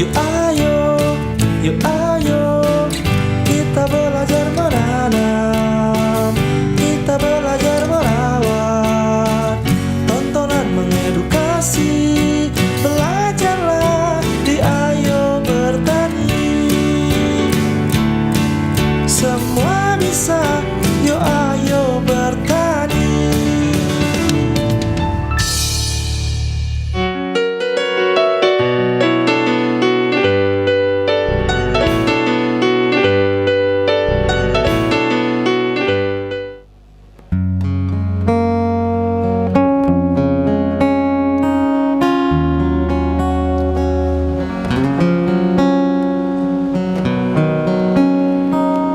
Yuk ayo, yuk ayo, kita belajar menanam, kita belajar merawat. Tontonan mengedukasi, belajarlah di Ayo Bertani. Semua bisa, yuk ayo bertani.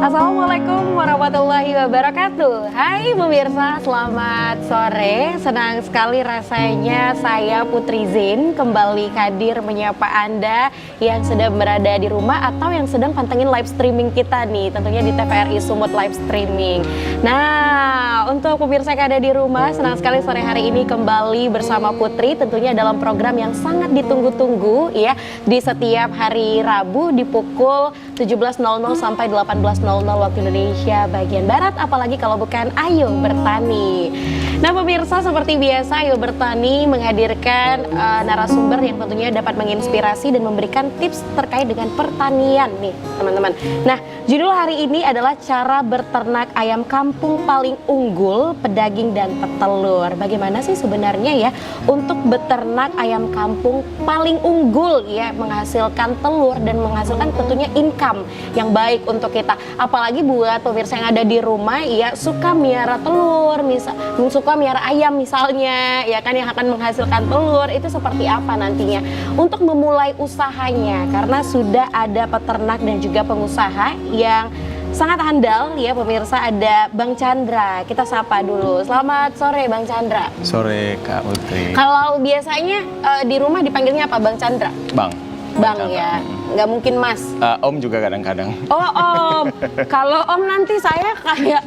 Assalamualaikum warahmatullahi wabarakatuh. Hai pemirsa, selamat sore. Senang sekali rasanya saya Putri Zin kembali hadir menyapa Anda yang sedang berada di rumah atau yang sedang pantengin live streaming kita nih, tentunya di TVRI Sumut Live Streaming. Nah, untuk pemirsa yang ada di rumah, senang sekali sore hari ini kembali bersama Putri, tentunya dalam program yang sangat ditunggu-tunggu ya, di setiap hari Rabu di pukul 17.00 sampai 18.00 waktu Indonesia bagian Barat, apalagi kalau bukan Ayo Bertani. Nah pemirsa, seperti biasa Ayo Bertani menghadirkan narasumber yang tentunya dapat menginspirasi dan memberikan tips terkait dengan pertanian nih teman-teman. Nah judul hari ini adalah cara berternak ayam kampung paling unggul, pedaging dan petelur. Bagaimana sih sebenarnya ya untuk beternak ayam kampung paling unggul ya, menghasilkan telur dan menghasilkan tentunya income yang baik untuk kita. Apalagi buat pemirsa yang ada di rumah ya, suka miara telur, suka miara ayam misalnya ya kan, yang akan menghasilkan telur, itu seperti apa nantinya untuk memulai usahanya, karena sudah ada peternak dan juga pengusaha yang sangat handal ya pemirsa. Ada Bang Chandra, kita sapa dulu. Selamat sore Bang Chandra. Sore Kak Putri. Kalau biasanya di rumah dipanggilnya apa Bang Chandra? Bang ya, nggak mungkin Mas. Om juga kadang-kadang. Oh Om, kalau Om nanti saya kayak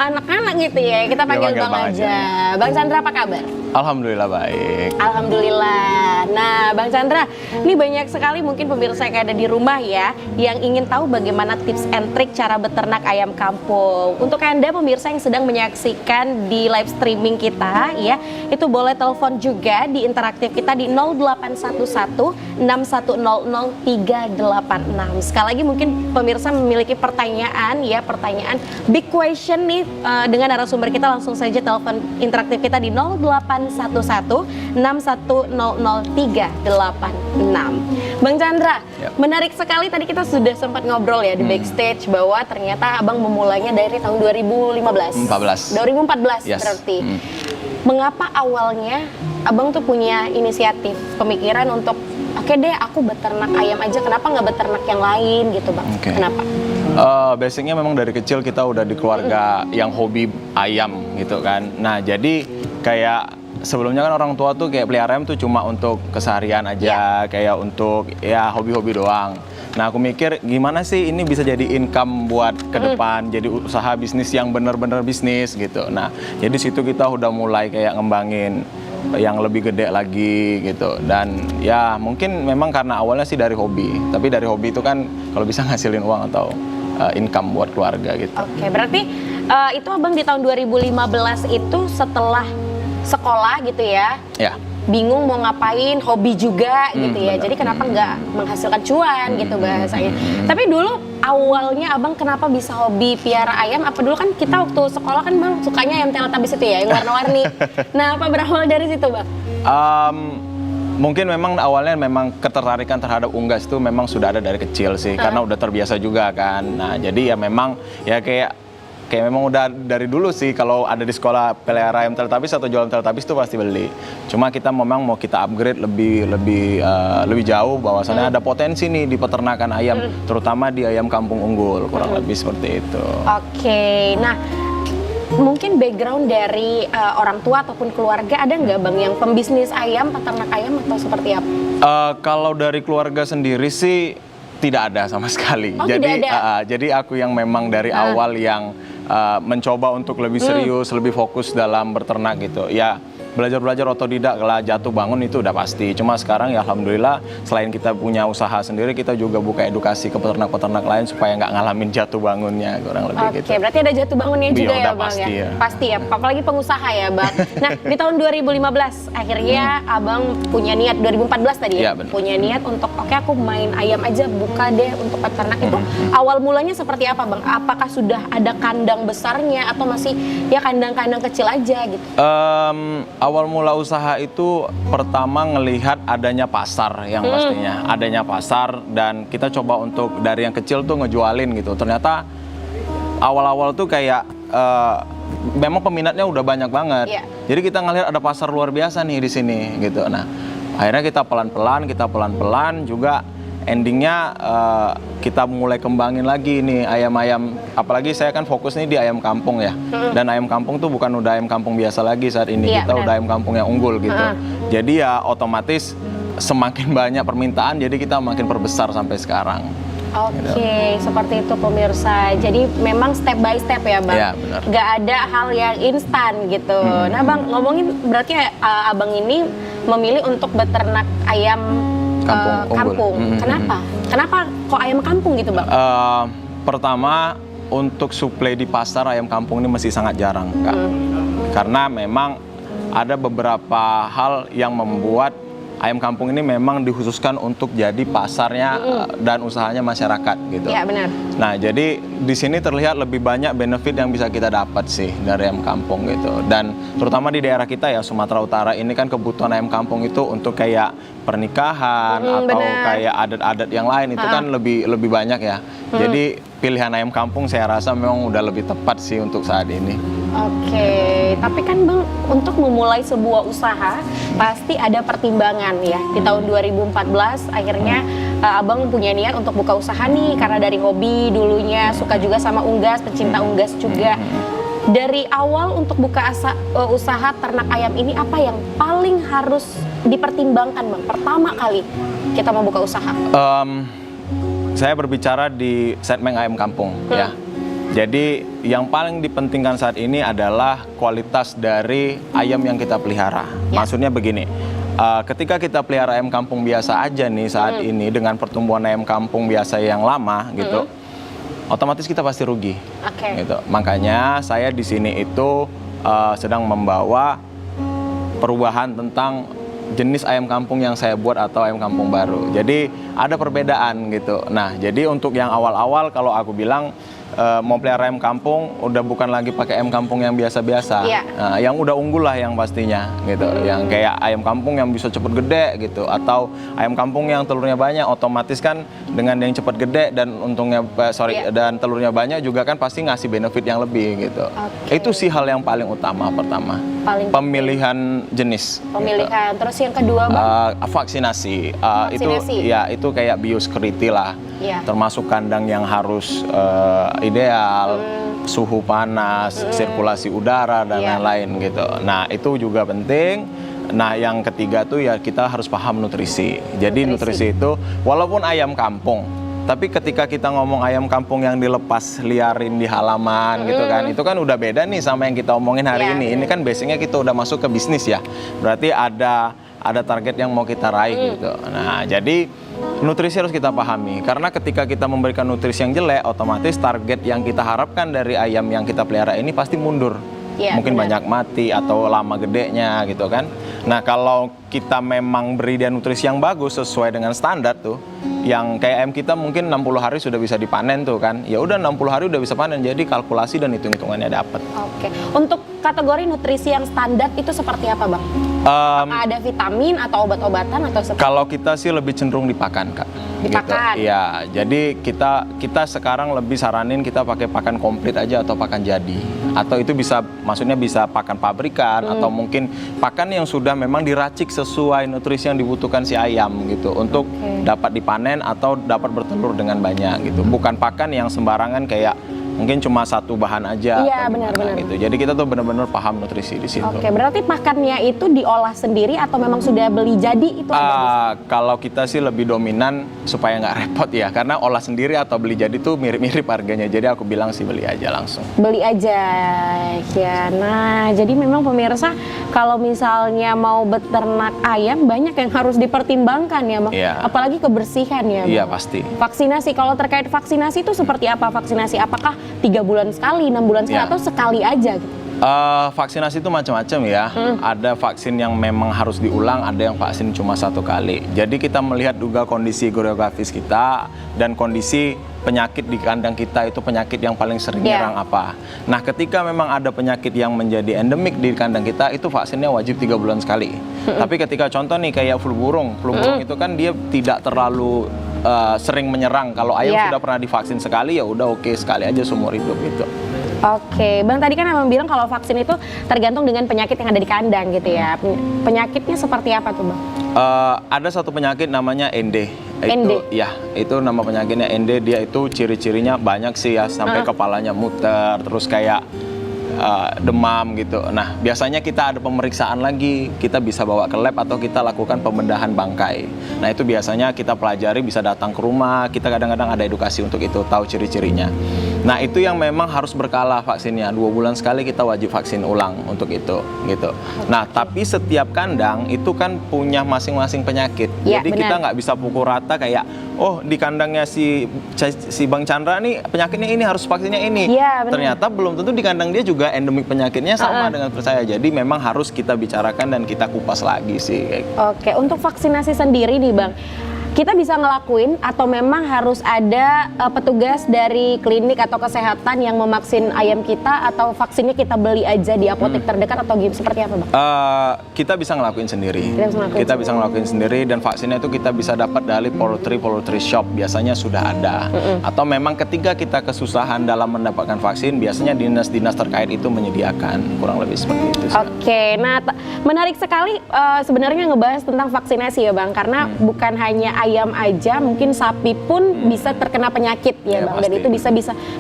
anak-anak gitu ya, kita panggil Bang aja. Bang Chandra apa kabar? Alhamdulillah baik. Alhamdulillah. Nah Bang Chandra, ini banyak sekali mungkin pemirsa yang ada di rumah ya, yang ingin tahu bagaimana tips and trik cara beternak ayam kampung. Untuk Anda pemirsa yang sedang menyaksikan di live streaming kita ya, itu boleh telepon juga di interaktif kita di 0811 6100 386. Sekali lagi mungkin pemirsa memiliki pertanyaan ya, pertanyaan big question nih dengan narasumber kita, langsung saja telepon interaktif kita di 0811 6100 386. Bang Chandra, menarik sekali tadi kita sudah sempat ngobrol ya di backstage bahwa ternyata Abang memulainya dari tahun 2014. 2014 yes. Berarti. Mengapa awalnya Abang tuh punya inisiatif, pemikiran untuk oke deh aku beternak ayam aja, kenapa nggak beternak yang lain gitu Bang? Kenapa? Basicnya memang dari kecil kita udah di keluarga yang hobi ayam gitu kan. Nah jadi kayak sebelumnya kan orang tua tuh kayak pelihara ayam tuh cuma untuk keseharian aja, kayak untuk ya hobi-hobi doang. Nah aku mikir gimana sih ini bisa jadi income buat ke depan, jadi usaha bisnis yang bener-bener bisnis gitu. Nah jadi situ kita udah mulai kayak ngembangin yang lebih gede lagi gitu. Dan ya mungkin memang karena awalnya sih dari hobi, tapi dari hobi itu kan kalau bisa ngasilin uang atau income buat keluarga gitu. Oke, berarti itu Abang di tahun 2015 itu setelah sekolah gitu ya? Ya. Bingung mau ngapain, hobi juga gitu ya. Jadi kenapa nggak menghasilkan cuan gitu bahasanya. Tapi dulu awalnya Abang kenapa bisa hobi piara ayam? Apa dulu kan kita waktu sekolah kan Bang sukanya ayam Teletubbies itu ya, yang warna-warni. Nah apa berawal dari situ Bang? Mungkin memang awalnya memang ketertarikan terhadap unggas itu memang sudah ada dari kecil sih, karena udah terbiasa juga kan. Nah jadi ya memang ya kayak memang udah dari dulu sih, kalau ada di sekolah pelihara ayam Teletubbies atau jualan Teletubbies itu pasti beli. Cuma kita memang mau kita upgrade lebih jauh, bahwasannya ada potensi nih di peternakan ayam, terutama di ayam kampung unggul, kurang lebih seperti itu. Oke, nah mungkin background dari orang tua ataupun keluarga ada nggak Bang yang pembisnis ayam, peternak ayam atau seperti apa? Kalau dari keluarga sendiri sih tidak ada sama sekali. Oh, jadi aku yang memang dari awal yang mencoba untuk lebih serius, lebih fokus dalam berternak gitu. Ya belajar otodidak lah, jatuh bangun itu udah pasti. Cuma sekarang ya alhamdulillah selain kita punya usaha sendiri, kita juga buka edukasi ke peternak-peternak lain supaya nggak ngalamin jatuh bangunnya, kurang lebih gitu. Oke, berarti ada jatuh bangunnya Iya, juga ya udah Bang pasti ya? ya. Pasti ya, apalagi pengusaha ya Bang. Nah, di tahun 2015 akhirnya Abang punya niat, 2014 tadi ya? Iya, benar. Punya niat untuk, oke aku main ayam aja, buka deh untuk peternak itu. Awal mulanya seperti apa Bang? Apakah sudah ada kandang besarnya atau masih ya kandang-kandang kecil aja gitu? Awal mula usaha itu pertama ngelihat adanya pasar yang pastinya, adanya pasar, dan kita coba untuk dari yang kecil tuh ngejualin gitu. Ternyata awal-awal tuh kayak memang peminatnya udah banyak banget. Iya. Jadi kita ngelihat ada pasar luar biasa nih di sini gitu. Nah, akhirnya kita pelan-pelan juga endingnya kita mulai kembangin lagi nih ayam-ayam, apalagi saya kan fokus nih di ayam kampung ya. Dan ayam kampung tuh bukan udah ayam kampung biasa lagi saat ini, Iya, kita benar. udah ayam kampung yang unggul gitu. Jadi ya otomatis semakin banyak permintaan, jadi kita makin perbesar sampai sekarang. Oke, seperti itu pemirsa. Jadi memang step by step ya Bang. Iya, benar. Gak ada hal yang instan gitu. Nah Bang, ngomongin berarti Abang ini memilih untuk beternak ayam Kampung, unggul. kampung. Kenapa? Kenapa kok ayam kampung gitu Bang? Pertama, untuk suplai di pasar ayam kampung ini masih sangat jarang, Kak. Karena memang ada beberapa hal yang membuat ayam kampung ini memang dikhususkan untuk jadi pasarnya dan usahanya masyarakat gitu. Iya benar. Nah, jadi di sini terlihat lebih banyak benefit yang bisa kita dapat sih dari ayam kampung gitu. Dan terutama di daerah kita ya, Sumatera Utara ini kan kebutuhan ayam kampung itu untuk kayak pernikahan atau benar. kayak adat-adat yang lain itu kan lebih banyak ya. Jadi pilihan ayam kampung saya rasa memang udah lebih tepat sih untuk saat ini. Oke, tapi kan Bang, untuk memulai sebuah usaha pasti ada pertimbangan ya. Di tahun 2014 akhirnya Abang punya niat untuk buka usaha nih karena dari hobi dulunya, suka juga sama unggas, pecinta unggas juga. Dari awal untuk buka usaha ternak ayam ini, apa yang paling harus dipertimbangkan Bang? Pertama kali kita mau buka usaha. Saya berbicara di segmen ayam kampung ya. Jadi yang paling dipentingkan saat ini adalah kualitas dari ayam yang kita pelihara. Ya. Maksudnya begini, ketika kita pelihara ayam kampung biasa aja nih saat ini dengan pertumbuhan ayam kampung biasa yang lama gitu, otomatis kita pasti rugi. Oke. Gitu. Makanya saya di sini itu sedang membawa perubahan tentang jenis ayam kampung yang saya buat atau ayam kampung baru. Jadi ada perbedaan gitu. Nah, jadi untuk yang awal-awal kalau aku bilang mau pelihara ayam kampung udah bukan lagi pakai ayam kampung yang biasa-biasa. Iya. Nah, yang udah unggul lah yang pastinya gitu. Yang kayak ayam kampung yang bisa cepet gede gitu, atau ayam kampung yang telurnya banyak, otomatis kan dengan yang cepet gede dan dan telurnya banyak juga kan pasti ngasih benefit yang lebih gitu. Oke. Itu sih hal yang paling utama pertama. Paling Pemilihan jenis. pemilihan. Terus yang kedua Bang? Vaksinasi. Vaksinasi. Itu kayak biosecurity lah. Iya. Termasuk kandang yang harus ideal, suhu panas, sirkulasi udara dan Iya. lain-lain gitu. Nah, itu juga penting. Nah, yang ketiga tuh ya kita harus paham nutrisi. Jadi nutrisi itu walaupun ayam kampung, tapi ketika kita ngomong ayam kampung yang dilepas liarin di halaman gitu kan, itu kan udah beda nih sama yang kita omongin hari Iya. ini. Ini kan basicnya kita udah masuk ke bisnis ya. Berarti ada target yang mau kita raih gitu. Nah, jadi nutrisi harus kita pahami. Karena ketika kita memberikan nutrisi yang jelek, otomatis target yang kita harapkan dari ayam yang kita pelihara ini pasti mundur. Iya, Mungkin benar. banyak mati atau lama gedenya gitu kan. Nah, kalau kita memang beri dia nutrisi yang bagus sesuai dengan standar tuh, yang kayak ayam kita mungkin 60 hari sudah bisa dipanen tuh kan. Ya udah 60 hari udah bisa panen. Jadi kalkulasi dan hitung-hitungannya dapat. Oke. Untuk kategori nutrisi yang standar itu seperti apa Bang? Apakah ada vitamin atau obat-obatan atau seperti Kalau kita sih lebih cenderung di pakan, Kak. Dipakan? Gitu. Iya, jadi kita sekarang lebih saranin kita pakai pakan komplit aja atau pakan jadi. Atau itu maksudnya bisa pakan pabrikan atau mungkin pakan yang sudah memang diracik sesuai nutrisi yang dibutuhkan si ayam gitu untuk dapat dipanen atau dapat bertelur dengan banyak gitu. Bukan pakan yang sembarangan kayak mungkin cuma satu bahan aja. Iya, atau gimana benar-benar. gitu. Jadi kita tuh benar-benar paham nutrisi di situ. Oke, berarti pakannya itu diolah sendiri atau memang sudah beli jadi itu ada? Kalau kita sih lebih dominan supaya nggak repot ya, karena olah sendiri atau beli jadi tuh mirip-mirip harganya. Jadi aku bilang sih beli aja langsung. Beli aja ya. Nah, jadi memang pemirsa kalau misalnya mau beternak ayam banyak yang harus dipertimbangkan ya, Bang. Iya. Apalagi kebersihan ya, Bang. Iya pasti. Vaksinasi, kalau terkait vaksinasi itu seperti apa vaksinasi? Apakah 3 bulan sekali, 6 bulan sekali, Iya. atau sekali aja gitu? Vaksinasi itu macam-macam ya. Ada vaksin yang memang harus diulang, ada yang vaksin cuma 1 kali. Jadi kita melihat juga kondisi geografis kita dan kondisi penyakit di kandang kita itu penyakit yang paling sering Yeah. nyerang apa. Nah, ketika memang ada penyakit yang menjadi endemik di kandang kita, itu vaksinnya wajib 3 bulan sekali. Tapi ketika contoh nih kayak flu burung itu kan dia tidak terlalu sering menyerang. Kalau ayam Yeah. sudah pernah divaksin sekali ya udah oke sekali aja seumur hidup gitu. Oke, Bang tadi kan Abang bilang kalau vaksin itu tergantung dengan penyakit yang ada di kandang gitu ya. Penyakitnya seperti apa tuh, Bang? Ada satu penyakit namanya ND. ND? Ya, itu nama penyakitnya ND. Dia itu ciri-cirinya banyak sih ya, sampai kepalanya muter, terus kayak demam gitu. Nah, biasanya kita ada pemeriksaan lagi, kita bisa bawa ke lab atau kita lakukan pembedahan bangkai. Nah, itu biasanya kita pelajari, bisa datang ke rumah, kita kadang-kadang ada edukasi untuk itu, tahu ciri-cirinya. Nah, itu yang memang harus berkala vaksinnya. 2 bulan sekali kita wajib vaksin ulang untuk itu, gitu. Nah, tapi setiap kandang itu kan punya masing-masing penyakit. Ya, Jadi kita nggak bisa pukul rata kayak, oh di kandangnya si Bang Chandra nih penyakitnya ini harus vaksinnya ini. Iya, benar. Ternyata belum tentu di kandang dia juga endemik penyakitnya sama dengan saya. Jadi memang harus kita bicarakan dan kita kupas lagi sih. Kayak gitu. Oke, untuk vaksinasi sendiri nih, Bang. Kita bisa ngelakuin atau memang harus ada petugas dari klinik atau kesehatan yang memaksin ayam kita, atau vaksinnya kita beli aja di apotek terdekat atau seperti apa, Bang? Kita bisa ngelakuin sendiri. Kita bisa ngelakuin Bisa ngelakuin sendiri, dan vaksinnya itu kita bisa dapat dari poultry shop, biasanya sudah ada. Atau memang ketika kita kesusahan dalam mendapatkan vaksin, biasanya dinas-dinas terkait itu menyediakan, kurang lebih seperti itu sih. Oke, nah menarik sekali sebenarnya ngebahas tentang vaksinasi ya, Bang, karena bukan hanya ayam aja, mungkin sapi pun bisa terkena penyakit ya, Ya, Bang, dan pasti. itu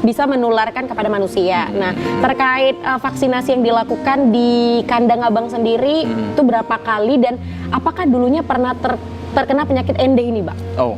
bisa menularkan kepada manusia. Nah, terkait vaksinasi yang dilakukan di kandang Abang sendiri itu berapa kali, dan apakah dulunya pernah terkena penyakit ND ini, Bang? Oh,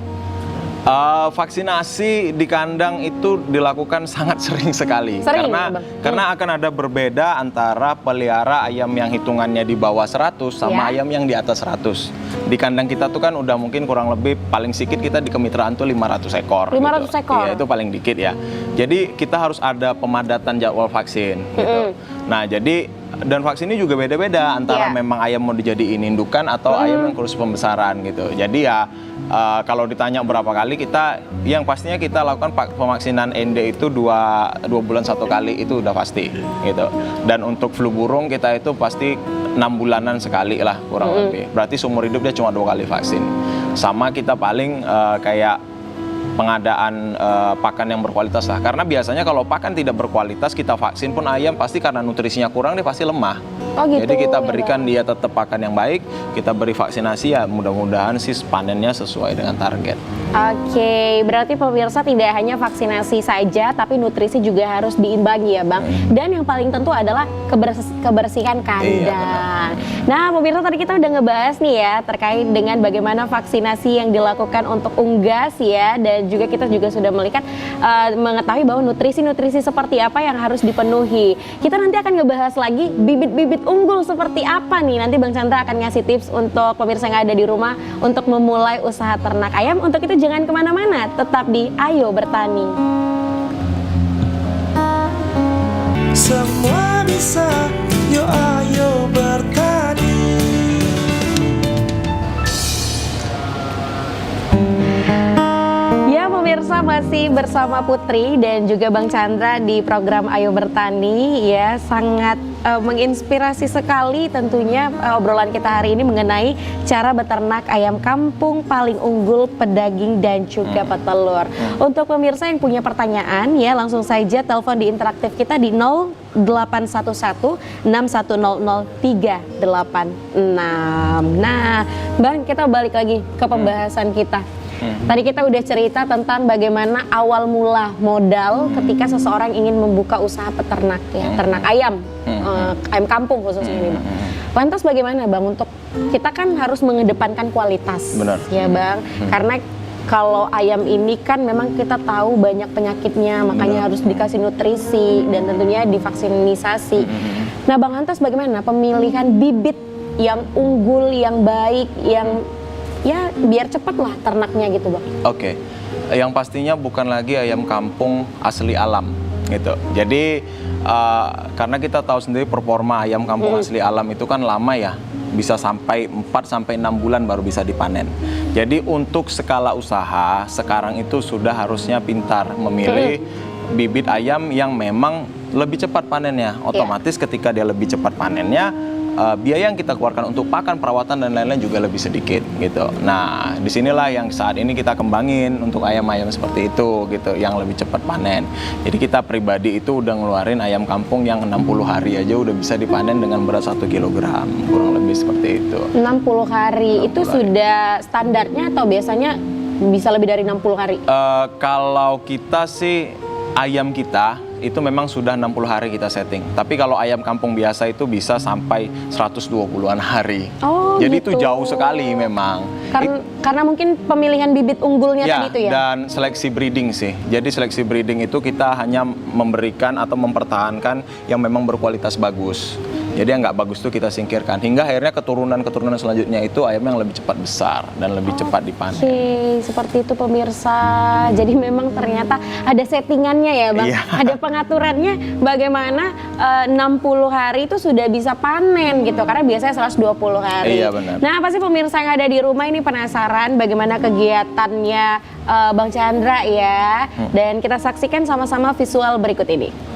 vaksinasi di kandang itu dilakukan sangat sering sekali. Sering, karena ya, Bang? karena akan ada berbeda antara pelihara ayam yang hitungannya di bawah 100 sama Ya. ayam yang di atas 100. Di kandang kita tuh kan udah mungkin kurang lebih paling sedikit kita di kemitraan tuh 500 ekor. 500 gitu. ekor? Iya, itu paling dikit ya. Jadi kita harus ada pemadatan jadwal vaksin gitu. Nah, jadi dan vaksin ini juga beda-beda antara Iya. memang ayam mau dijadiin indukan atau ayam yang kurus pembesaran gitu. Jadi ya kalau ditanya berapa kali, yang pastinya kita lakukan pemaksinan ND itu dua bulan 1 kali, itu udah pasti gitu. Dan untuk flu burung kita itu pasti 6 bulanan sekali lah kurang lebih. Berarti seumur hidup dia cuma 2 kali vaksin. Sama kita paling kayak pengadaan pakan yang berkualitas lah. Karena biasanya kalau pakan tidak berkualitas kita vaksin pun ayam pasti karena nutrisinya kurang dia pasti lemah. Oh gitu. Jadi kita ya, berikan Bang. dia tetap pakan yang baik, kita beri vaksinasi ya mudah-mudahan sih panennya sesuai dengan target. Oke, berarti pemirsa tidak hanya vaksinasi saja, tapi nutrisi juga harus diimbangi ya, Bang. Dan yang paling tentu adalah kebersihan kandang. Nah, pemirsa tadi kita udah ngebahas nih ya terkait dengan bagaimana vaksinasi yang dilakukan untuk unggas ya, dan juga kita juga sudah mengetahui bahwa nutrisi-nutrisi seperti apa yang harus dipenuhi. Kita nanti akan ngebahas lagi bibit-bibit unggul seperti apa nih. Nanti Bang Chandra akan ngasih tips untuk pemirsa yang ada di rumah untuk memulai usaha ternak ayam. Untuk itu jangan kemana-mana, tetap di Ayo Bertani. Semua bisa, yuk ayo bertani. Ya pemirsa, masih bersama Putri dan juga Bang Chandra di program Ayo Bertani ya. Sangat menginspirasi sekali tentunya obrolan kita hari ini mengenai cara beternak ayam kampung paling unggul, pedaging dan juga petelur. Untuk pemirsa yang punya pertanyaan ya, langsung saja telepon di interaktif kita di 0811 6100 386. Nah, Bang, kita balik lagi ke pembahasan kita. Tadi kita udah cerita tentang bagaimana awal mula modal ketika seseorang ingin membuka usaha peternak ya, ternak ayam, ayam kampung khususnya ini Bang. Lantas bagaimana Bang untuk kita kan harus mengedepankan kualitas, Benar. ya Bang, karena kalau ayam ini kan memang kita tahu banyak penyakitnya, makanya harus dikasih nutrisi dan tentunya divaksinasi. Nah Bang, lantas bagaimana pemilihan bibit yang unggul, yang baik, yang ya biar cepat lah ternaknya gitu Bang? Oke, yang pastinya bukan lagi ayam kampung asli alam gitu. Jadi karena kita tahu sendiri performa ayam kampung asli alam itu kan lama ya, bisa sampai 4-6 bulan baru bisa dipanen. Jadi untuk skala usaha sekarang itu sudah harusnya pintar memilih bibit ayam yang memang lebih cepat panennya. Otomatis ketika dia lebih cepat panennya, biaya yang kita keluarkan untuk pakan, perawatan dan lain-lain juga lebih sedikit gitu. Nah, disinilah yang saat ini kita kembangin untuk ayam-ayam seperti itu gitu, yang lebih cepat panen. Jadi kita pribadi itu udah ngeluarin ayam kampung yang 60 hari aja udah bisa dipanen dengan berat 1 kilogram, kurang lebih seperti itu. 60 hari itu sudah standarnya atau biasanya bisa lebih dari 60 hari? Kalau kita sih ayam kita itu memang sudah 60 hari kita setting. Tapi kalau ayam kampung biasa itu bisa sampai 120-an hari. Oh, jadi gitu. itu jauh sekali memang. Karena mungkin pemilihan bibit unggulnya Ya, tadi itu ya? dan seleksi breeding sih. Jadi seleksi breeding itu kita hanya memberikan atau mempertahankan yang memang berkualitas bagus. Jadi yang nggak bagus itu kita singkirkan. Hingga akhirnya keturunan-keturunan selanjutnya itu ayam yang lebih cepat besar dan lebih cepat dipanen. Oke, seperti itu pemirsa. Jadi memang ternyata ada settingannya ya Bang. Iya. Ada pengaturannya bagaimana 60 hari itu sudah bisa panen gitu. Karena biasanya 120 hari. Iya, benar. Nah pasti pemirsa yang ada di rumah ini penasaran bagaimana kegiatannya Bang Chandra ya. Dan kita saksikan sama-sama visual berikut ini.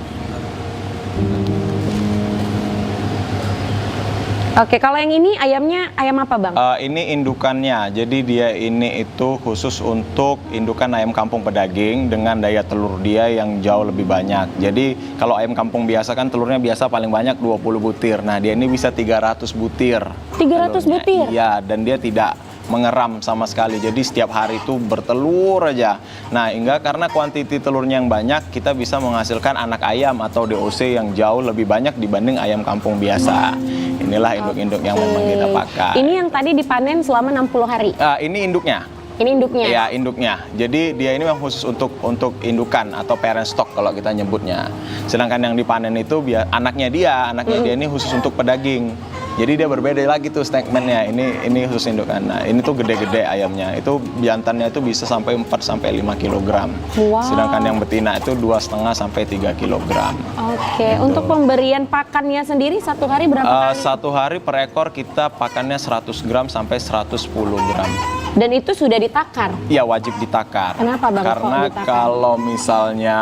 Oke, kalau yang ini ayamnya ayam apa Bang? Ini indukannya, jadi dia ini itu khusus untuk indukan ayam kampung pedaging dengan daya telur dia yang jauh lebih banyak. Jadi kalau ayam kampung biasa kan telurnya biasa paling banyak 20 butir. Nah dia ini bisa 300 butir. 300 telurnya. butir? Iya, dan dia tidak mengeram sama sekali, jadi setiap hari itu bertelur aja. Nah hingga karena kuantiti telurnya yang banyak, kita bisa menghasilkan anak ayam atau DOC yang jauh lebih banyak dibanding ayam kampung biasa. Inilah induk-induk yang memang kita pakai. Ini yang tadi dipanen selama 60 hari? Ini induknya. Ini induknya? Ya, induknya. Jadi dia ini memang khusus untuk indukan atau parent stock kalau kita nyebutnya. Sedangkan yang dipanen itu anaknya dia ini khusus untuk pedaging. Jadi dia berbeda lagi tuh segmennya. Ini khusus indukan. Nah, ini tuh gede-gede ayamnya. Itu jantannya itu bisa sampai 4-5 kilogram. Wow. Sedangkan yang betina itu 2,5 sampai 3 kilogram. Oke, Gitu. untuk pemberian pakannya sendiri satu hari berapa kali? Satu hari per ekor kita pakannya 100 gram sampai 110 gram. Dan itu sudah ditakar? Iya, wajib ditakar. Kenapa Bang? Karena Kok ditakar? kalau misalnya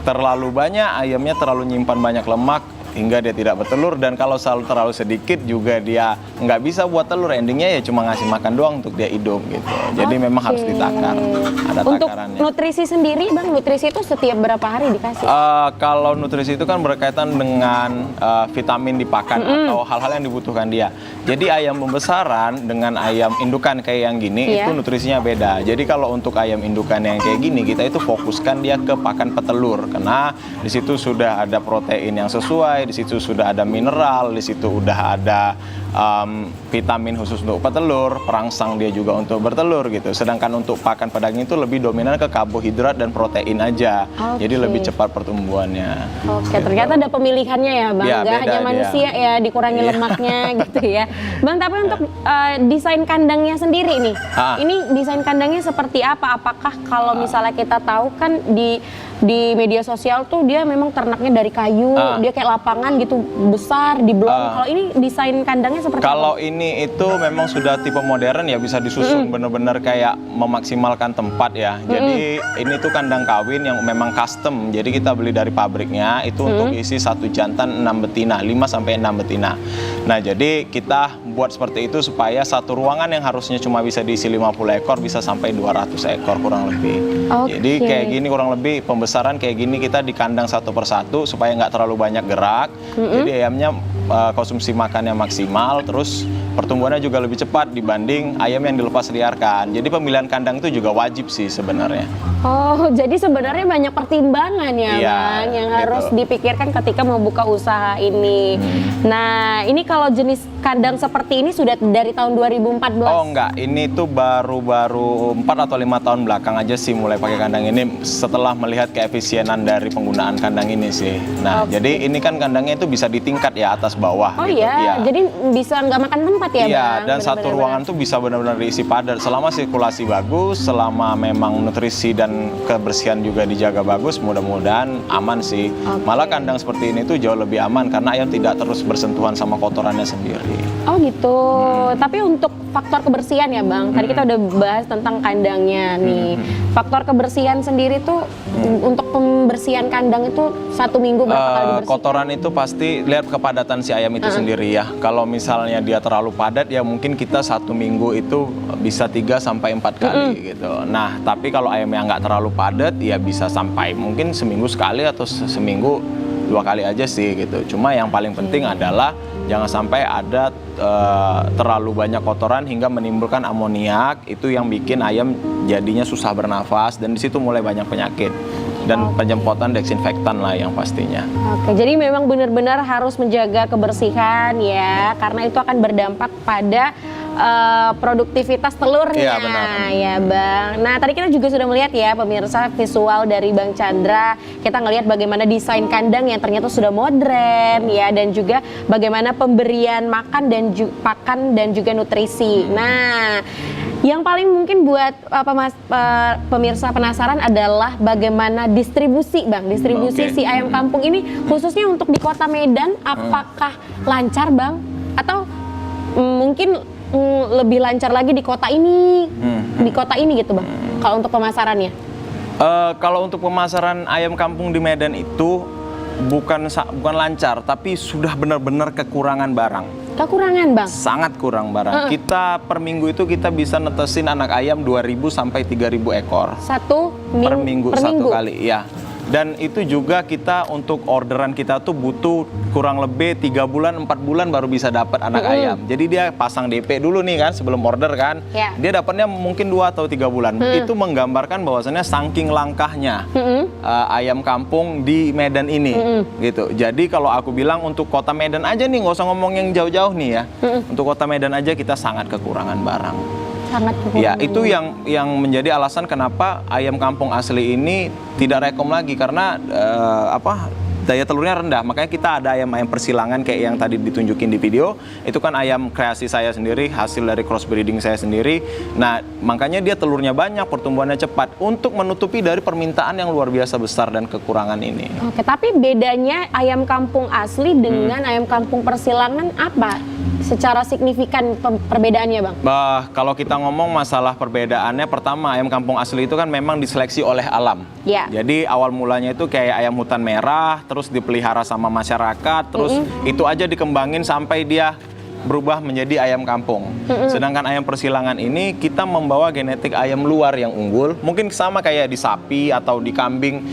terlalu banyak, ayamnya terlalu nyimpan banyak lemak hingga dia tidak bertelur, dan kalau terlalu sedikit juga dia nggak bisa buat telur, endingnya ya cuma ngasih makan doang untuk dia hidup gitu. Jadi memang harus ditakar, ada Untuk takarannya. nutrisi sendiri Bang, nutrisi itu setiap berapa hari dikasih? Kalau nutrisi itu kan berkaitan dengan vitamin di pakan atau hal-hal yang dibutuhkan dia. Jadi ayam pembesaran dengan ayam indukan kayak yang gini itu nutrisinya beda. Jadi kalau untuk ayam indukan yang kayak gini, kita itu fokuskan dia ke pakan petelur, karena di situ sudah ada protein yang sesuai, di situ sudah ada mineral, di situ udah ada vitamin khusus untuk petelur, perangsang dia juga untuk bertelur gitu. Sedangkan untuk pakan pedaging itu lebih dominan ke karbohidrat dan protein aja. Jadi lebih cepat pertumbuhannya. Oke, Gitu. ternyata ada pemilihannya ya Bang, Ya, nggak beda hanya dia. manusia ya dikurangi lemaknya gitu ya. Bang, tapi untuk desain kandangnya sendiri nih, ini desain kandangnya seperti apa? Apakah kalau misalnya kita tahu kan di media sosial tuh dia memang ternaknya dari kayu, dia kayak lapangan gitu besar di blok. Kalau ini desain kandangnya seperti Kalau apa? ini itu memang sudah tipe modern ya, bisa disusun bener-bener kayak memaksimalkan tempat ya. Jadi ini tuh kandang kawin yang memang custom. Jadi kita beli dari pabriknya itu untuk isi 1 jantan 6 betina, 5 sampai 6 betina. Nah, jadi kita buat seperti itu supaya satu ruangan yang harusnya cuma bisa diisi 50 ekor bisa sampai 200 ekor kurang lebih. Jadi kayak gini kurang lebih pembesaran kayak gini kita di kandang satu persatu supaya nggak terlalu banyak gerak. Jadi ayamnya konsumsi makannya maksimal, terus pertumbuhannya juga lebih cepat dibanding ayam yang dilepas liarkan. Jadi pemilihan kandang itu juga wajib sih sebenarnya. Oh, jadi sebenarnya banyak pertimbangan ya, Iya, Bang, yang gitu. harus dipikirkan ketika mau buka usaha ini. Nah, ini kalau jenis kandang seperti ini sudah dari tahun 2014? Oh enggak, ini tuh baru 4 atau 5 tahun belakang aja sih mulai pakai kandang ini setelah melihat keefisienan dari penggunaan kandang ini sih. Nah, jadi ini kan kandangnya itu bisa ditingkat ya atas bawah. Oh gitu. iya, jadi bisa nggak makan tempat ya, Iya, Bang? dan satu Benar-benar. ruangan tuh bisa benar-benar diisi padat. Selama sirkulasi bagus, selama memang nutrisi dan kebersihan juga dijaga bagus, mudah-mudahan aman sih. Oke. Malah kandang seperti ini tuh jauh lebih aman karena ayam tidak terus bersentuhan sama kotorannya sendiri. Oh gitu. Tapi untuk faktor kebersihan ya, Bang. Tadi kita udah bahas tentang kandangnya nih. Faktor kebersihan sendiri tuh untuk pembersihan kandang itu 1 minggu berapa kali dibersihkan? Kotoran itu pasti lihat kepadatan si ayam itu sendiri ya. Kalau misalnya dia terlalu padat ya mungkin kita 1 minggu itu bisa 3 sampai 4 kali gitu. Nah, tapi kalau ayam yang nggak terlalu padat ya bisa sampai mungkin seminggu sekali atau seminggu 2 kali aja sih gitu. Cuma yang paling penting adalah jangan sampai ada terlalu banyak kotoran hingga menimbulkan amoniak, itu yang bikin ayam jadinya susah bernafas dan di situ mulai banyak penyakit dan penyemprotan desinfektan lah yang pastinya. Oke, jadi memang benar-benar harus menjaga kebersihan ya, karena itu akan berdampak pada produktivitas telurnya. Iya, benar. Ya, Bang. Nah, tadi kita juga sudah melihat ya pemirsa visual dari Bang Chandra. Kita ngelihat bagaimana desain kandang yang ternyata sudah modern ya, dan juga bagaimana pemberian makan dan juga nutrisi. Nah, yang paling mungkin buat pemirsa penasaran adalah bagaimana distribusi, Bang. Distribusi Oke. si ayam kampung ini khususnya untuk di Kota Medan, apakah lancar, Bang? Atau mungkin lebih lancar lagi di kota ini, di kota ini gitu, Bang? Kalau untuk pemasarannya? Kalau untuk pemasaran ayam kampung di Medan itu bukan lancar, tapi sudah benar-benar kekurangan barang. Kekurangan, Bang? Sangat kurang barang. Kita per minggu itu kita bisa netesin anak ayam 2.000 sampai 3.000 ekor. Per minggu? Satu kali, ya. Dan itu juga kita untuk orderan kita tuh butuh kurang lebih 3 bulan, 4 bulan baru bisa dapat anak ayam. Jadi dia pasang DP dulu nih kan sebelum order kan. Ya. Dia dapatnya mungkin 2 atau 3 bulan. Itu menggambarkan bahwasannya saking langkahnya ayam kampung di Medan ini. Gitu. Jadi kalau aku bilang untuk kota Medan aja nih, nggak usah ngomong yang jauh-jauh nih ya. Untuk kota Medan aja kita sangat kekurangan barang. Sangat kekurangan. Ya, itu yang menjadi alasan kenapa ayam kampung asli ini tidak rekom lagi karena daya telurnya rendah. Makanya kita ada ayam-ayam persilangan kayak yang tadi ditunjukin di video. Itu kan ayam kreasi saya sendiri, hasil dari crossbreeding saya sendiri. Nah, makanya dia telurnya banyak, pertumbuhannya cepat untuk menutupi dari permintaan yang luar biasa besar dan kekurangan ini. Oke, tapi bedanya ayam kampung asli dengan ayam kampung persilangan apa? Secara signifikan perbedaannya, Bang? Kalau kita ngomong masalah perbedaannya, pertama ayam kampung asli itu kan memang diseleksi oleh alam. Ya. Jadi awal mulanya itu kayak ayam hutan merah, terus dipelihara sama masyarakat, terus itu aja dikembangin sampai dia berubah menjadi ayam kampung. Sedangkan ayam persilangan ini kita membawa genetik ayam luar yang unggul, mungkin sama kayak di sapi atau di kambing.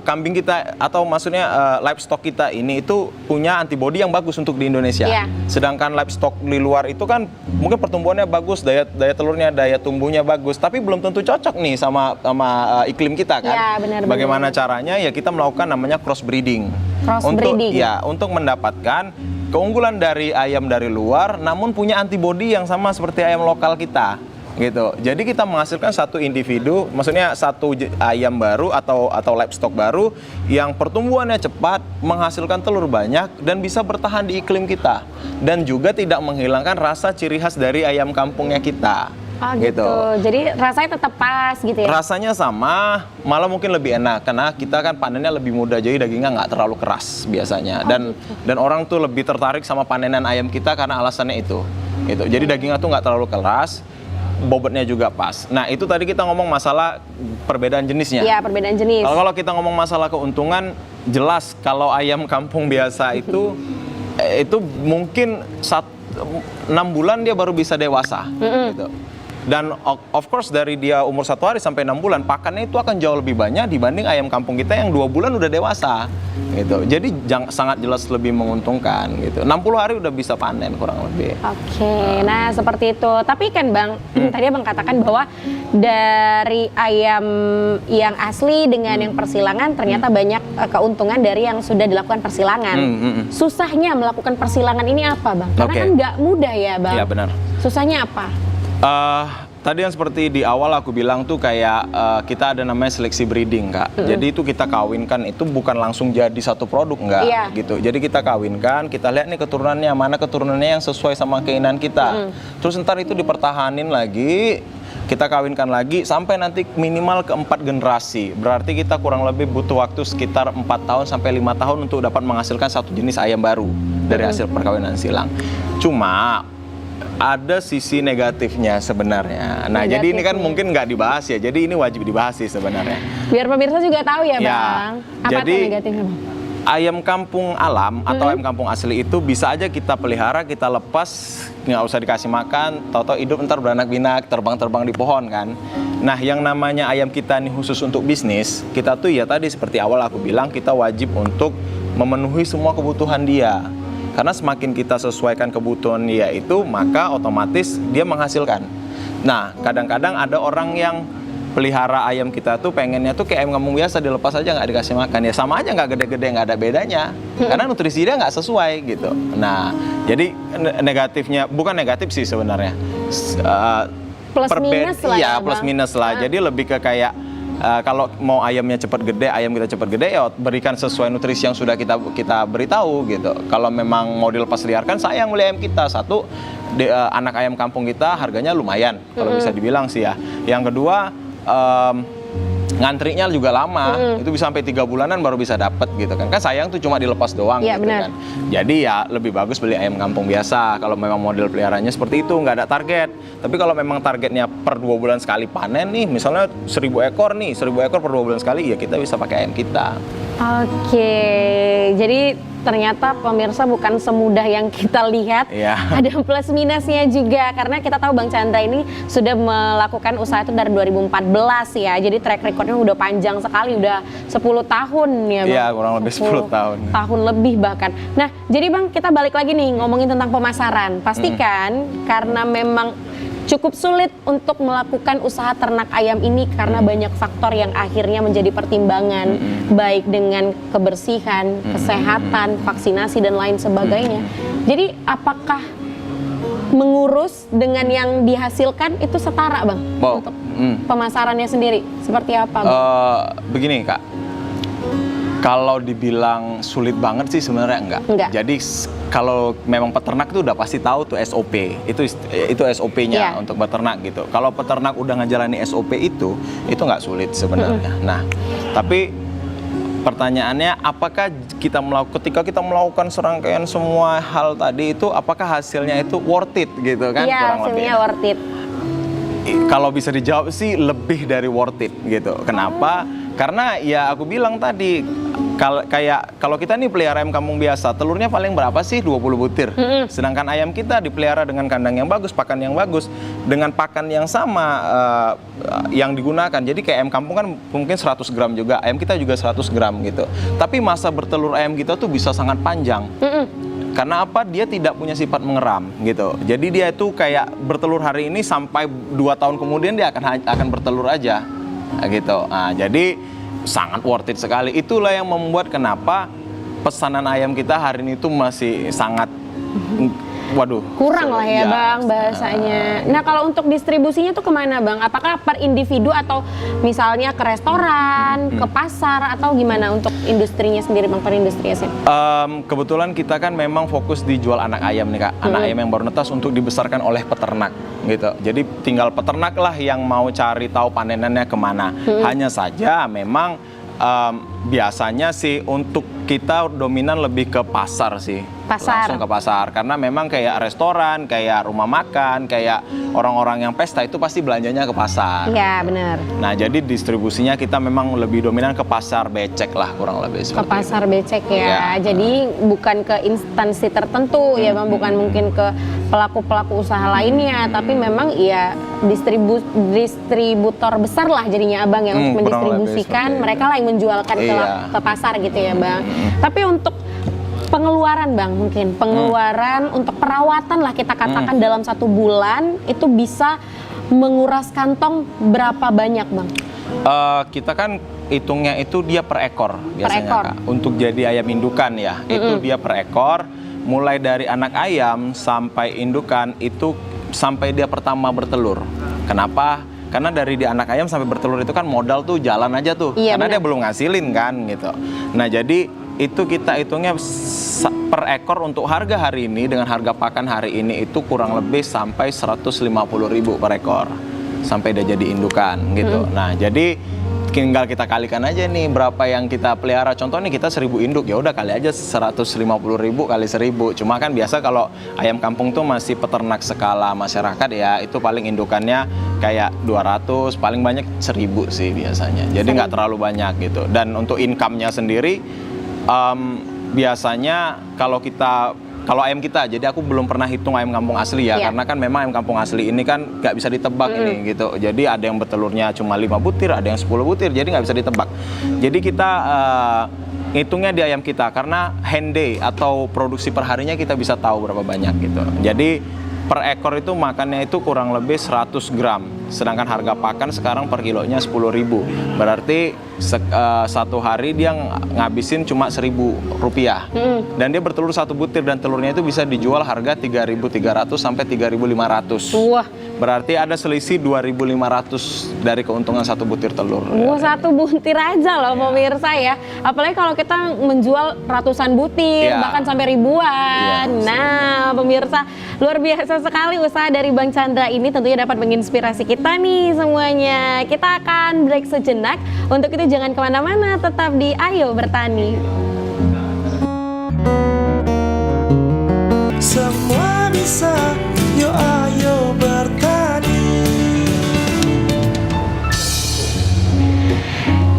Kambing kita atau maksudnya livestock kita ini itu punya antibodi yang bagus untuk di Indonesia. Yeah. Sedangkan livestock di luar itu kan mungkin pertumbuhannya bagus, daya telurnya, daya tumbuhnya bagus, tapi belum tentu cocok nih sama iklim kita kan. Yeah, benar-benar. Bagaimana caranya? Ya kita melakukan namanya crossbreeding. Crossbreeding. Untuk mendapatkan keunggulan dari ayam dari luar namun punya antibodi yang sama seperti ayam lokal kita. Gitu. Jadi kita menghasilkan satu individu, maksudnya satu ayam baru atau livestock baru yang pertumbuhannya cepat, menghasilkan telur banyak dan bisa bertahan di iklim kita dan juga tidak menghilangkan rasa ciri khas dari ayam kampungnya kita. Oh gitu. Jadi rasanya tetap pas gitu ya? Rasanya sama, malah mungkin lebih enak karena kita kan panennya lebih mudah, jadi dagingnya nggak terlalu keras biasanya. Dan orang tuh lebih tertarik sama panenan ayam kita karena alasannya itu. Gitu. Jadi dagingnya tuh nggak terlalu keras, bobotnya juga pas. Nah, itu tadi kita ngomong masalah perbedaan jenisnya. Iya, perbedaan jenis. Kalau kita ngomong masalah keuntungan, jelas kalau ayam kampung biasa itu mungkin 6 bulan dia baru bisa dewasa. Gitu. Dan of course dari dia umur 1 hari sampai 6 bulan, pakannya itu akan jauh lebih banyak dibanding ayam kampung kita yang 2 bulan udah dewasa gitu. Jadi sangat jelas lebih menguntungkan gitu. 60 hari udah bisa panen kurang lebih. Oke, nah seperti itu. Tapi kan Bang, tadi Abang katakan bahwa dari ayam yang asli dengan yang persilangan ternyata banyak keuntungan dari yang sudah dilakukan persilangan. Susahnya melakukan persilangan ini apa Bang? Karena kan nggak mudah ya Bang. Iya benar. Susahnya apa? Tadi yang seperti di awal aku bilang tuh kayak kita ada namanya seleksi breeding Kak. Jadi itu kita kawinkan itu bukan langsung jadi satu produk enggak gitu. Jadi kita kawinkan, kita lihat nih keturunannya, mana keturunannya yang sesuai sama keinginan kita. Terus ntar itu dipertahanin lagi, kita kawinkan lagi sampai nanti minimal ke 4 generasi. Berarti kita kurang lebih butuh waktu sekitar 4 tahun sampai 5 tahun untuk dapat menghasilkan satu jenis ayam baru dari hasil perkawinan silang. Cuma ada sisi negatifnya sebenarnya. Nah, jadi ini kan mungkin nggak dibahas ya. Jadi ini wajib dibahas sih sebenarnya. Biar pemirsa juga tahu ya, Bang. Apa jadi, tuh negatifnya, Bang? Ayam kampung alam atau ayam kampung asli itu bisa aja kita pelihara, kita lepas, nggak usah dikasih makan, tahu-tahu hidup ntar beranak pinak, terbang-terbang di pohon kan. Nah, yang namanya ayam kita ini khusus untuk bisnis, kita tuh ya tadi seperti awal aku bilang, kita wajib untuk memenuhi semua kebutuhan dia. Karena semakin kita sesuaikan kebutuhan dia itu, maka otomatis dia menghasilkan. Nah, kadang-kadang ada orang yang pelihara ayam kita tuh pengennya tuh kayak ayam kampung biasa, dilepas aja nggak dikasih makan. Ya sama aja, nggak gede-gede, nggak ada bedanya. Karena nutrisi dia nggak sesuai gitu. Nah, jadi negatifnya, bukan negatif sih sebenarnya. Plus minus lah ya, plus minus lah. Jadi lebih ke kayak kalau mau ayamnya cepat gede, ayam kita cepat gede, ya berikan sesuai nutrisi yang sudah kita beritahu gitu. Kalau memang mau dilepas liarkan, sayang beli ayam kita. Satu, anak ayam kampung kita harganya lumayan, kalau bisa dibilang sih ya. Yang kedua, ngantrinya juga lama, itu bisa sampai 3 bulanan baru bisa dapat gitu kan. Kan sayang tuh cuma dilepas doang gitu kan. Jadi ya lebih bagus beli ayam kampung biasa kalau memang model peliharanya seperti itu, nggak ada target. Tapi kalau memang targetnya per 2 bulan sekali panen nih, misalnya 1000 ekor nih, 1000 ekor per 2 bulan sekali, ya kita bisa pakai ayam kita. Oke, jadi ternyata pemirsa bukan semudah yang kita lihat. Ada plus minusnya juga, karena kita tahu Bang Chandra ini sudah melakukan usaha itu dari 2014 ya. Jadi track recordnya udah panjang sekali, udah 10 tahun ya Bang. Iya, kurang lebih 10 tahun. Tahun lebih bahkan. Nah, jadi Bang, kita balik lagi nih ngomongin tentang pemasaran. Pastikan karena memang cukup sulit untuk melakukan usaha ternak ayam ini karena banyak faktor yang akhirnya menjadi pertimbangan, baik dengan kebersihan, kesehatan, vaksinasi dan lain sebagainya. Jadi apakah mengurus dengan yang dihasilkan itu setara Bang? Untuk pemasarannya sendiri seperti apa Bang? Begini Kak, kalau dibilang sulit banget sih sebenarnya enggak. Jadi kalau memang peternak itu udah pasti tahu tuh SOP, itu SOP-nya untuk peternak gitu. Kalau peternak udah ngejalani SOP itu nggak sulit sebenarnya. Nah, tapi pertanyaannya, apakah ketika kita melakukan serangkaian semua hal tadi itu, apakah hasilnya itu worth it gitu kan? Iya, hasilnya worth it. Kalau bisa dijawab sih lebih dari worth it gitu. Kenapa? Karena ya aku bilang tadi, kalau kita nih pelihara ayam kampung biasa, telurnya paling berapa sih? 20 butir. Sedangkan ayam kita dipelihara dengan kandang yang bagus, pakan yang bagus, dengan pakan yang sama yang digunakan. Jadi kayak ayam kampung kan mungkin 100 gram juga, ayam kita juga 100 gram gitu. Tapi masa bertelur ayam kita tuh bisa sangat panjang. Karena apa? Dia tidak punya sifat mengeram gitu. Jadi dia itu kayak bertelur hari ini sampai 2 tahun kemudian dia akan bertelur aja gitu. Nah, jadi sangat worth it sekali. Itulah yang membuat kenapa pesanan ayam kita hari ini tuh masih sangat kurang lah ya Bang bahasanya. Nah, kalau untuk distribusinya tuh kemana Bang? Apakah per individu atau misalnya ke restoran, ke pasar, atau gimana untuk industrinya sendiri Bang, per industrinya sih? Kebetulan kita kan memang fokus dijual anak ayam nih Kak. Anak ayam yang baru netas untuk dibesarkan oleh peternak gitu. Jadi tinggal peternak lah yang mau cari tahu panenannya kemana. Hanya saja memang biasanya sih untuk kita dominan lebih ke pasar sih. Langsung ke pasar, karena memang kayak restoran, kayak rumah makan, kayak orang-orang yang pesta itu pasti belanjanya ke pasar. Iya benar. Nah, jadi distribusinya kita memang lebih dominan ke pasar becek lah, kurang lebih seperti ke pasar becek ya. Jadi bukan ke instansi tertentu ya Bang, bukan mungkin ke pelaku-pelaku usaha lainnya, tapi memang ya distributor besar lah jadinya Abang yang untuk mendistribusikan, mereka lah yang menjualkan ke pasar gitu ya Bang. Tapi untuk pengeluaran Bang, mungkin pengeluaran untuk perawatan lah kita katakan dalam 1 bulan itu bisa menguras kantong berapa banyak Bang? Kita kan hitungnya itu dia per ekor biasanya Kak. Untuk jadi ayam indukan ya, itu dia per ekor. Mulai dari anak ayam sampai indukan itu sampai dia pertama bertelur. Kenapa? Karena dari di anak ayam sampai bertelur itu kan modal tuh jalan aja tuh. Iya, karena bener. dia belum ngasilin kan gitu. Nah jadi itu kita hitungnya per ekor untuk harga hari ini dengan harga pakan hari ini itu kurang lebih sampai 150.000 per ekor sampai dia jadi indukan gitu. Nah jadi tinggal kita kalikan aja nih berapa yang kita pelihara. Contoh nih kita 1000 induk, ya udah kali aja 150.000 kali 1000. Cuma kan biasa kalau ayam kampung tuh masih peternak skala masyarakat ya, itu paling indukannya kayak 200, paling banyak 1000 sih biasanya. Jadi nggak terlalu banyak gitu. Dan untuk income-nya sendiri biasanya kalau ayam kita, jadi aku belum pernah hitung ayam kampung asli ya, karena kan memang ayam kampung asli ini kan nggak bisa ditebak ini gitu. Jadi ada yang bertelurnya cuma 5 butir, ada yang 10 butir, jadi nggak bisa ditebak. Jadi kita hitungnya di ayam kita, karena hand day atau produksi perharinya kita bisa tahu berapa banyak gitu. Jadi per ekor itu makannya itu kurang lebih 100 gram. Sedangkan harga pakan sekarang per kilonya 10.000. Berarti satu hari dia ngabisin cuma 1.000 rupiah. Dan dia bertelur 1 butir dan telurnya itu bisa dijual harga 3.300 sampai 3.500. Wah. Berarti ada selisih 2.500 dari keuntungan 1 butir telur. Wah, 1 butir aja loh pemirsa ya. Apalagi kalau kita menjual ratusan butir, bahkan sampai ribuan. Nah, pemirsa, luar biasa sekali usaha dari Bang Chandra ini, tentunya dapat menginspirasi kita nih semuanya. Kita akan break sejenak. Untuk itu jangan kemana-mana, tetap di Ayo Bertani. Semua bisa, yuk ayo bertani.